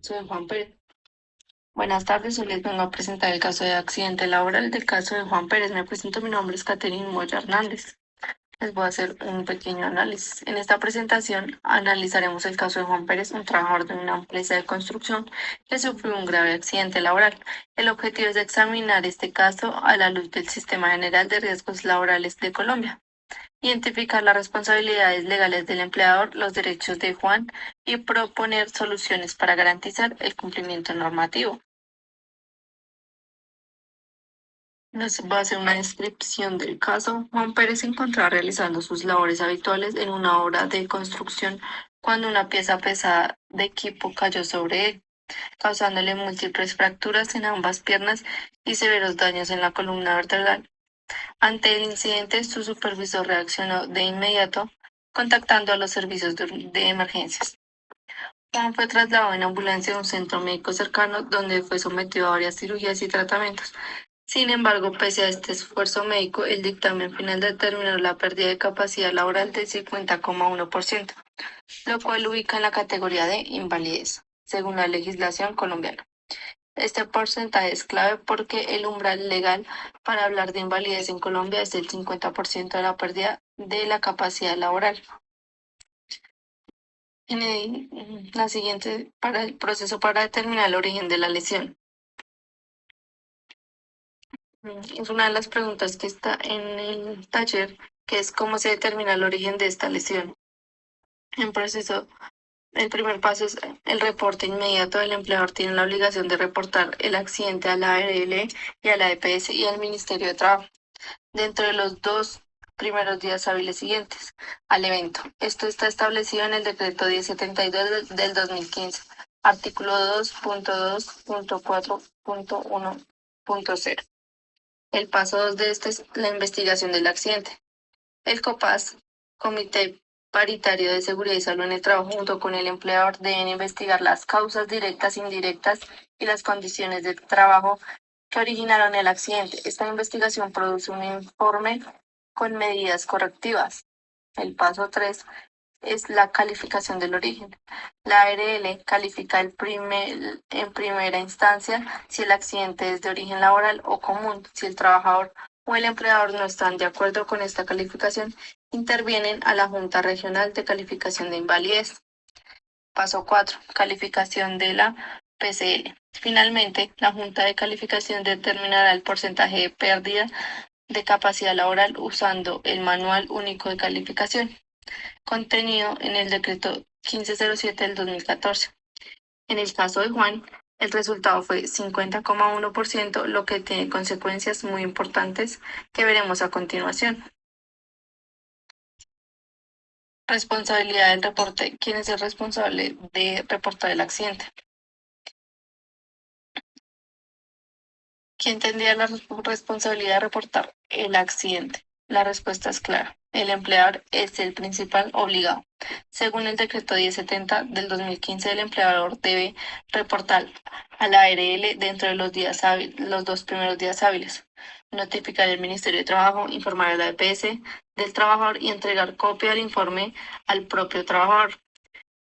Soy Juan Pérez. Buenas tardes, hoy les vengo a presentar el caso de accidente laboral del caso de Juan Pérez. Me presento, mi nombre es Catherine Moya Hernández. Les voy a hacer un pequeño análisis. En esta presentación analizaremos el caso de Juan Pérez, un trabajador de una empresa de construcción que sufrió un grave accidente laboral. El objetivo es examinar este caso a la luz del Sistema General de Riesgos Laborales de Colombia, identificar las responsabilidades legales del empleador, los derechos de Juan y proponer soluciones para garantizar el cumplimiento normativo. Les voy a hacer una descripción del caso. Juan Pérez se encontraba realizando sus labores habituales en una obra de construcción cuando una pieza pesada de equipo cayó sobre él, causándole múltiples fracturas en ambas piernas y severos daños en la columna vertebral. Ante el incidente, su supervisor reaccionó de inmediato, contactando a los servicios de emergencias. Juan fue trasladado en ambulancia a un centro médico cercano donde fue sometido a varias cirugías y tratamientos. Sin embargo, pese a este esfuerzo médico, el dictamen final determinó la pérdida de capacidad laboral del 50,1%, lo cual lo ubica en la categoría de invalidez, según la legislación colombiana. Este porcentaje es clave porque el umbral legal para hablar de invalidez en Colombia es del 50% de la pérdida de la capacidad laboral. La siguiente para el proceso para determinar el origen de la lesión. Es una de las preguntas que está en el taller, que es cómo se determina el origen de esta lesión. En proceso, el primer paso es el reporte inmediato. El empleador tiene la obligación de reportar el accidente a la ARL y a la EPS y al Ministerio de Trabajo dentro de los 2 primeros días hábiles siguientes al evento. Esto está establecido en el decreto 1072 del 2015, artículo 2.2.4.1.0. El paso 2 de este es la investigación del accidente. El COPAS, Comité Paritario de Seguridad y Salud en el Trabajo, junto con el empleador, deben investigar las causas directas, indirectas y las condiciones de trabajo que originaron el accidente. Esta investigación produce un informe con medidas correctivas. El paso 3 es la calificación del origen. La ARL califica en primera instancia si el accidente es de origen laboral o común. Si el trabajador o el empleador no están de acuerdo con esta calificación, intervienen a la Junta Regional de Calificación de Invalidez. Paso 4. Calificación de la PCL. Finalmente, la Junta de Calificación determinará el porcentaje de pérdida de capacidad laboral usando el Manual Único de Calificación, contenido en el decreto 1507 del 2014. En el caso de Juan, el resultado fue 50,1%, lo que tiene consecuencias muy importantes que veremos a continuación. Responsabilidad del reporte. ¿Quién es el responsable de reportar el accidente? ¿Quién tendría la responsabilidad de reportar el accidente? La respuesta es clara. El empleador es el principal obligado. Según el decreto 1070 del 2015, el empleador debe reportar a la ARL dentro de los 2 primeros días hábiles, notificar al Ministerio de Trabajo, informar a la EPS del trabajador y entregar copia del informe al propio trabajador.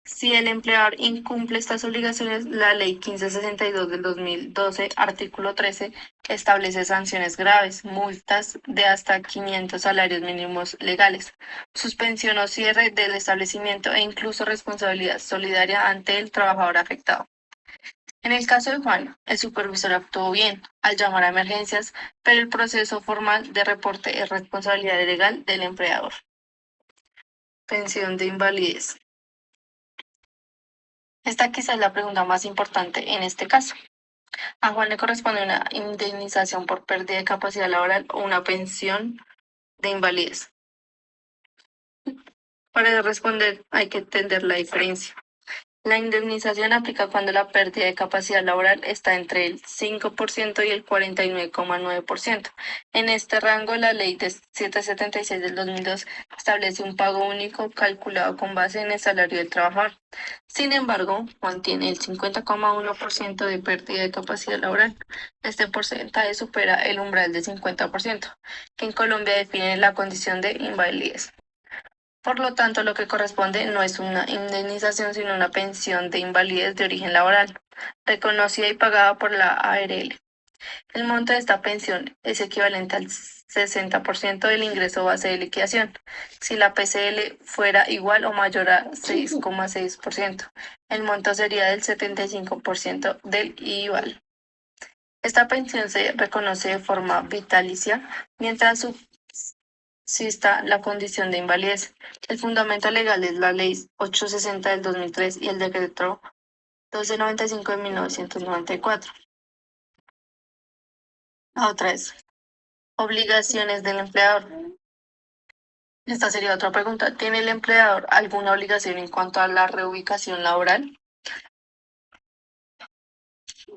Si el empleador incumple estas obligaciones, la Ley 1562 del 2012, artículo 13, establece sanciones graves, multas de hasta 500 salarios mínimos legales, suspensión o cierre del establecimiento e incluso responsabilidad solidaria ante el trabajador afectado. En el caso de Juan, el supervisor actuó bien al llamar a emergencias, pero el proceso formal de reporte es responsabilidad legal del empleador. Pensión de invalidez. Esta quizás es la pregunta más importante en este caso. A Juan le corresponde una indemnización por pérdida de capacidad laboral o una pensión de invalidez. Para responder hay que entender la diferencia. La indemnización aplica cuando la pérdida de capacidad laboral está entre el 5% y el 49,9%. En este rango, la ley de 776 del 2002 establece un pago único calculado con base en el salario del trabajador. Sin embargo, mantiene el 50,1% de pérdida de capacidad laboral. Este porcentaje supera el umbral del 50%, que en Colombia define la condición de invalidez. Por lo tanto, lo que corresponde no es una indemnización, sino una pensión de invalidez de origen laboral, reconocida y pagada por la ARL. El monto de esta pensión es equivalente al 60% del ingreso base de liquidación. Si la PCL fuera igual o mayor a 6,6%, el monto sería del 75% del IVAL. Esta pensión se reconoce de forma vitalicia mientras subsista la condición de invalidez. El fundamento legal es la Ley 860 del 2003 y el Decreto 1295 de 1994. La otra es obligaciones del empleador. Esta sería otra pregunta. ¿Tiene el empleador alguna obligación en cuanto a la reubicación laboral?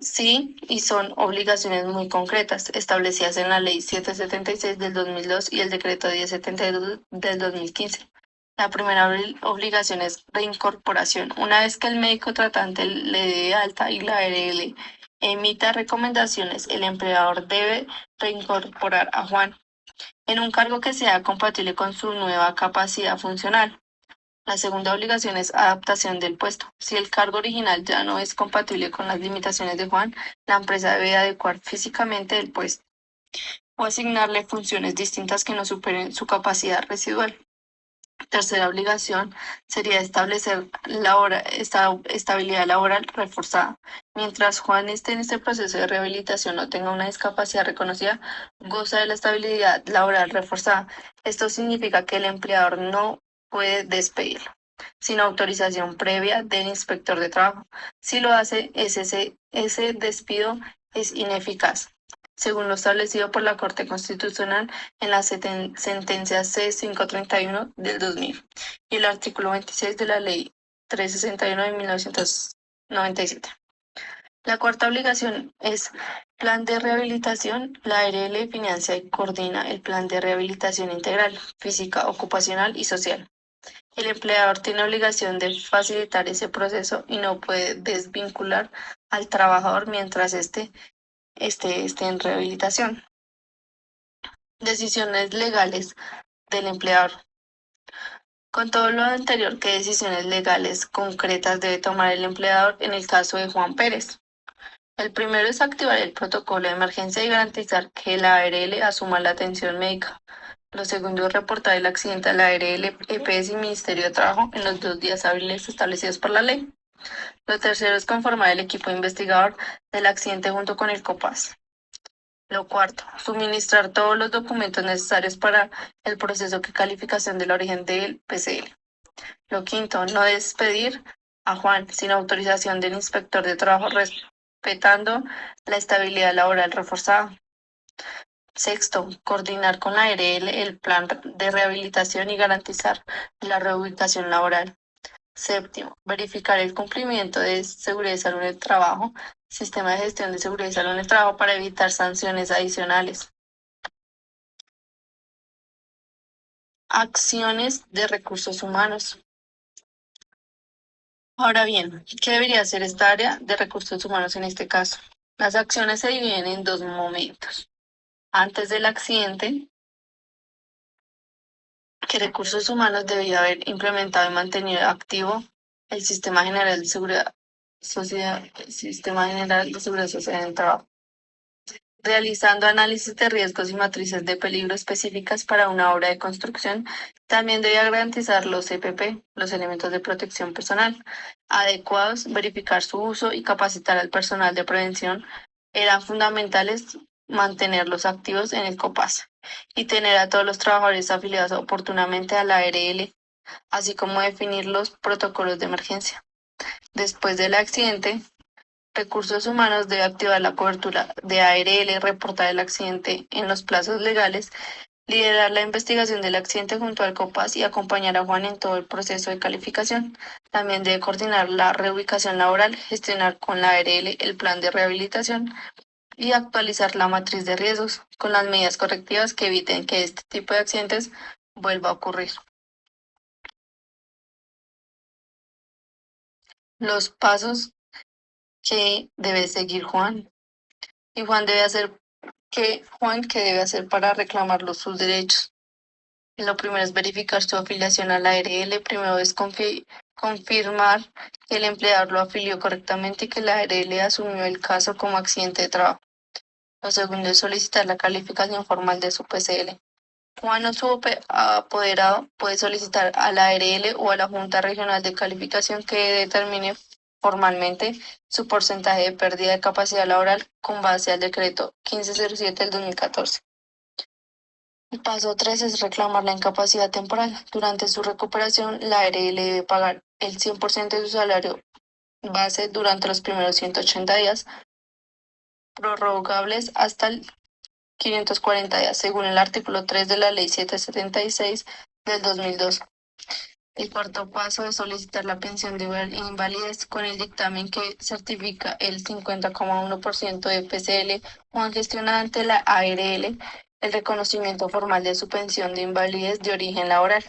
Sí, y son obligaciones muy concretas, establecidas en la Ley 776 del 2002 y el Decreto 1072 del 2015. La primera obligación es reincorporación. Una vez que el médico tratante le dé alta y la ARL emita recomendaciones, el empleador debe reincorporar a Juan en un cargo que sea compatible con su nueva capacidad funcional. La segunda obligación es adaptación del puesto. Si el cargo original ya no es compatible con las limitaciones de Juan, la empresa debe adecuar físicamente el puesto o asignarle funciones distintas que no superen su capacidad residual. Tercera obligación sería establecer esta estabilidad laboral reforzada. Mientras Juan esté en este proceso de rehabilitación o tenga una discapacidad reconocida, goza de la estabilidad laboral reforzada. Esto significa que el empleador no puede despedirlo sin autorización previa del inspector de trabajo. Si lo hace, ese despido es ineficaz, según lo establecido por la Corte Constitucional en la sentencia C-531 del 2000 y el artículo 26 de la Ley 361 de 1997. La cuarta obligación es plan de rehabilitación. La ARL financia y coordina el plan de rehabilitación integral, física, ocupacional y social. El empleador tiene obligación de facilitar ese proceso y no puede desvincular al trabajador mientras esté en rehabilitación. Decisiones legales del empleador. Con todo lo anterior, ¿qué decisiones legales concretas debe tomar el empleador en el caso de Juan Pérez? El primero es activar el protocolo de emergencia y garantizar que la ARL asuma la atención médica. Lo segundo es reportar el accidente a la ARL, EPS y Ministerio de Trabajo en los 2 días hábiles establecidos por la ley. Lo tercero es conformar el equipo investigador del accidente junto con el COPAS. Lo cuarto, suministrar todos los documentos necesarios para el proceso de calificación del origen del PCL. Lo quinto, no despedir a Juan sin autorización del inspector de trabajo, respetando la estabilidad laboral reforzada. Sexto, coordinar con la ARL el plan de rehabilitación y garantizar la reubicación laboral. Séptimo, verificar el cumplimiento de seguridad y salud en el trabajo, sistema de gestión de seguridad y salud en el trabajo para evitar sanciones adicionales. Acciones de recursos humanos. Ahora bien, ¿qué debería hacer esta área de recursos humanos en este caso? Las acciones se dividen en dos momentos. Antes del accidente, que recursos humanos debía haber implementado y mantenido activo el Sistema General de Seguridad Social, Sistema General de Seguridad Social en el Trabajo, realizando análisis de riesgos y matrices de peligro específicas para una obra de construcción. También debía garantizar los EPP, los elementos de protección personal, adecuados, verificar su uso y capacitar al personal de prevención. Eran fundamentales mantenerlos activos en el COPAS y tener a todos los trabajadores afiliados oportunamente a la ARL, así como definir los protocolos de emergencia. Después del accidente, Recursos Humanos debe activar la cobertura de ARL, reportar el accidente en los plazos legales, liderar la investigación del accidente junto al COPAS y acompañar a Juan en todo el proceso de calificación. También debe coordinar la reubicación laboral, gestionar con la ARL el plan de rehabilitación y actualizar la matriz de riesgos con las medidas correctivas que eviten que este tipo de accidentes vuelva a ocurrir. Los pasos que debe seguir Juan. Y Juan, ¿qué debe hacer para reclamar sus derechos? Lo primero es verificar su afiliación a la ARL. Primero es confirmar que el empleador lo afilió correctamente y que la ARL asumió el caso como accidente de trabajo. Lo segundo es solicitar la calificación formal de su PCL. Juan o su apoderado puede solicitar a la ARL o a la Junta Regional de Calificación que determine formalmente su porcentaje de pérdida de capacidad laboral con base al decreto 1507 del 2014. El paso 3 es reclamar la incapacidad temporal. Durante su recuperación, la ARL debe pagar el 100% de su salario base durante los primeros 180 días, prorrogables hasta el 540 días, según el artículo 3 de la Ley 776 del 2002. El cuarto paso es solicitar la pensión de invalidez con el dictamen que certifica el 50,1% de PCL o gestiona ante la ARL el reconocimiento formal de su pensión de invalidez de origen laboral.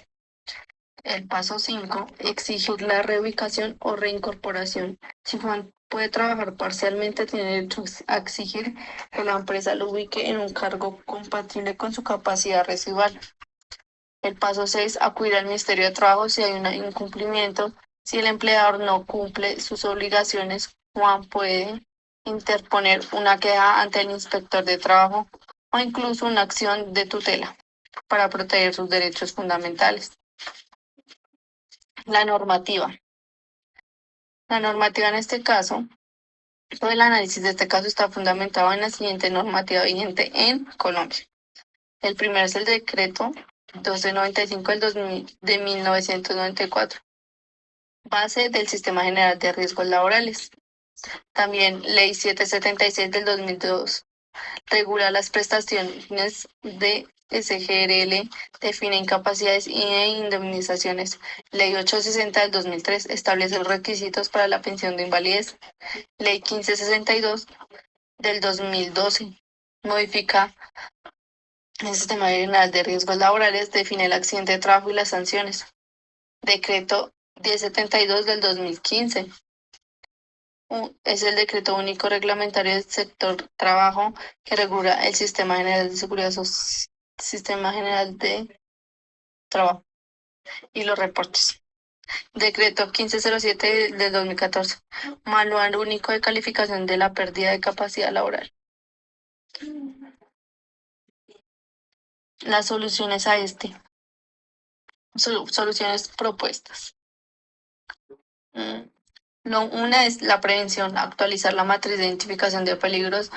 El paso 5, exigir la reubicación o reincorporación. Si Juan puede trabajar parcialmente, tiene derecho a exigir que la empresa lo ubique en un cargo compatible con su capacidad residual. El paso 6, acudir al Ministerio de Trabajo si hay un incumplimiento. Si el empleador no cumple sus obligaciones, Juan puede interponer una queja ante el inspector de trabajo o incluso una acción de tutela para proteger sus derechos fundamentales. La normativa. La normativa en este caso, todo el análisis de este caso está fundamentado en la siguiente normativa vigente en Colombia. El primero es el decreto 1295 de 1994, base del Sistema General de Riesgos Laborales. También Ley 776 del 2002, regula las prestaciones de SGRL, define incapacidades e indemnizaciones. Ley 860 del 2003 establece los requisitos para la pensión de invalidez. Ley 1562 del 2012 modifica el Sistema General de Riesgos Laborales, define el accidente de trabajo y las sanciones. Decreto 1072 del 2015 es el decreto único reglamentario del sector trabajo que regula el Sistema General de Seguridad Social, Sistema General de Trabajo y los reportes. Decreto 1507 del 2014, Manual Único de Calificación de la Pérdida de Capacidad Laboral. Las soluciones a soluciones propuestas. Una es la prevención, actualizar la matriz de identificación de peligros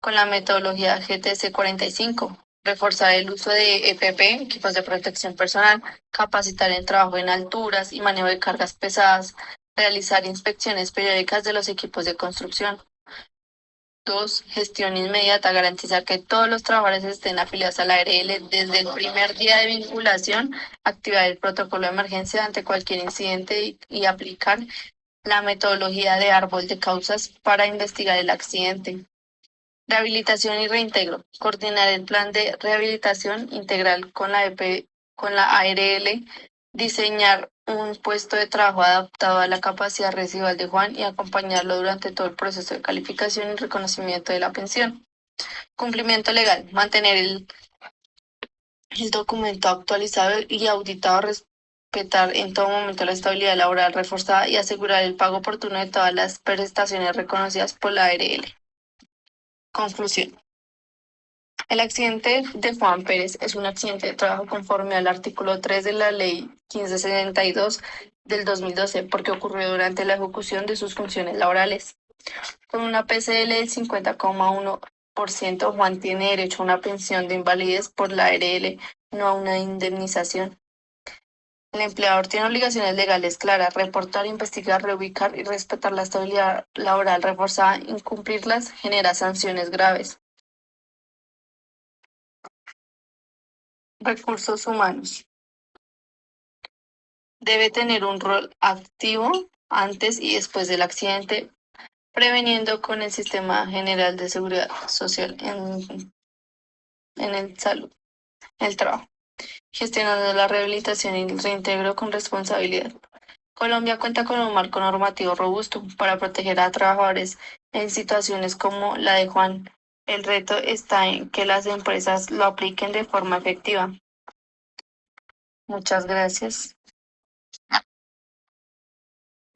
con la metodología GTC 45, reforzar el uso de EPP, equipos de protección personal, capacitar el trabajo en alturas y manejo de cargas pesadas, realizar inspecciones periódicas de los equipos de construcción. 2. Gestión inmediata, garantizar que todos los trabajadores estén afiliados a la ARL desde el primer día de vinculación, activar el protocolo de emergencia ante cualquier incidente y aplicar la metodología de árbol de causas para investigar el accidente. Rehabilitación y reintegro. Coordinar el plan de rehabilitación integral con con la ARL. Diseñar un puesto de trabajo adaptado a la capacidad residual de Juan y acompañarlo durante todo el proceso de calificación y reconocimiento de la pensión. Cumplimiento legal. Mantener el documento actualizado y auditado, respetar en todo momento la estabilidad laboral reforzada y asegurar el pago oportuno de todas las prestaciones reconocidas por la ARL. Conclusión. El accidente de Juan Pérez es un accidente de trabajo conforme al artículo 3 de la Ley 1572 del 2012 porque ocurrió durante la ejecución de sus funciones laborales. Con una PCL del 50,1%, Juan tiene derecho a una pensión de invalidez por la ARL, no a una indemnización. El empleador tiene obligaciones legales claras: reportar, investigar, reubicar y respetar la estabilidad laboral reforzada. Incumplirlas genera sanciones graves. Recursos humanos. Debe tener un rol activo antes y después del accidente, preveniendo con el Sistema General de Seguridad Social en el salud, el trabajo, gestionando la rehabilitación y el reintegro con responsabilidad. Colombia cuenta con un marco normativo robusto para proteger a trabajadores en situaciones como la de Juan. El reto está en que las empresas lo apliquen de forma efectiva. Muchas gracias.